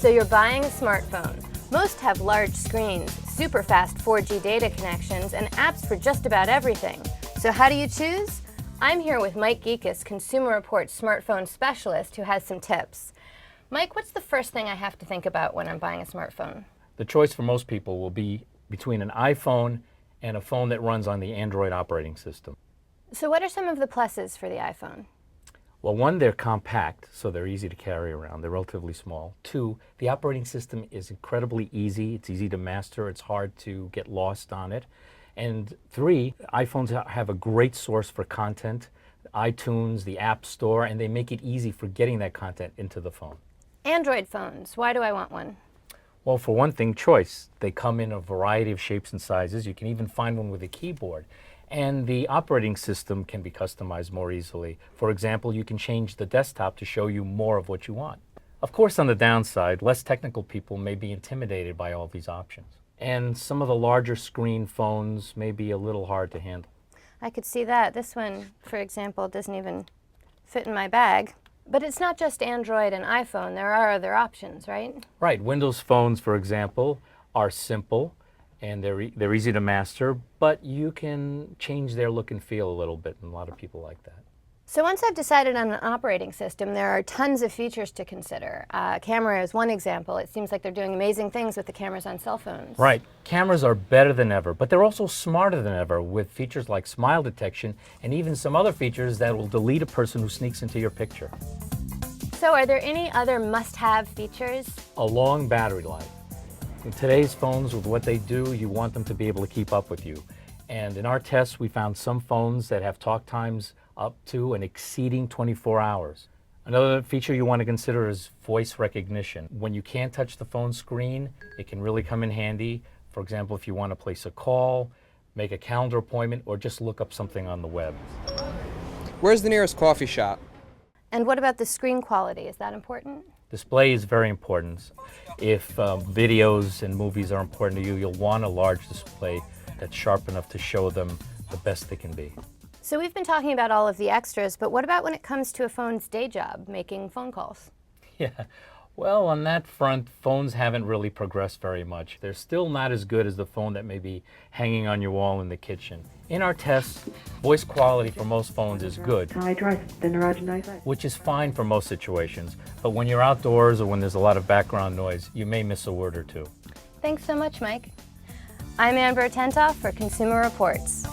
So you're buying a smartphone. Most have large screens, super fast 4G data connections, and apps for just about everything. So how do you choose? I'm here with Mike Geekus, Consumer Reports smartphone specialist, who has some tips. Mike, what's the first thing I have to think about when I'm buying a smartphone? The choice for most people will be between an iPhone and a phone that runs on the Android operating system. So what are some of the pluses for the iPhone? Well, one, they're compact, so they're easy to carry around. They're relatively small. Two, the operating system is incredibly easy. It's easy to master. It's hard to get lost on it. And three, iPhones have a great source for content, iTunes, the App Store, and they make it easy for getting that content into the phone. Android phones, why do I want one? Well, for one thing, choice. They come in a variety of shapes and sizes. You can even find one with a keyboard. And the operating system can be customized more easily. For example, you can change the desktop to show you more of what you want. Of course, on the downside, less technical people may be intimidated by all these options. And some of the larger screen phones may be a little hard to handle. I could see that. This one, for example, doesn't even fit in my bag. But it's not just Android and iPhone. There are other options, right? Right. Windows phones, for example, are simple and they're easy to master, but you can change their look and feel a little bit, and a lot of people like that. So once I've decided on an operating system, there are tons of features to consider. Camera is one example. It seems like they're doing amazing things with the cameras on cell phones. Right. Cameras are better than ever, but they're also smarter than ever with features like smile detection and even some other features that will delete a person who sneaks into your picture. So are there any other must-have features? A long battery life. In today's phones, with what they do, you want them to be able to keep up with you. And in our tests, we found some phones that have talk times up to and exceeding 24 hours. Another feature you want to consider is voice recognition. When you can't touch the phone screen, it can really come in handy. For example, if you want to place a call, make a calendar appointment, or just look up something on the web. Where's the nearest coffee shop? And what about the screen quality? Is that important? Display is very important. If videos and movies are important to you, you'll want a large display that's sharp enough to show them the best they can be. So we've been talking about all of the extras, but what about when it comes to a phone's day job, making phone calls? Yeah, well, on that front, phones haven't really progressed very much. They're still not as good as the phone that may be hanging on your wall in the kitchen. In our tests, voice quality for most phones is good, which is fine for most situations. But when you're outdoors or when there's a lot of background noise, you may miss a word or two. Thanks so much, Mike. I'm Amber Tentoff for Consumer Reports.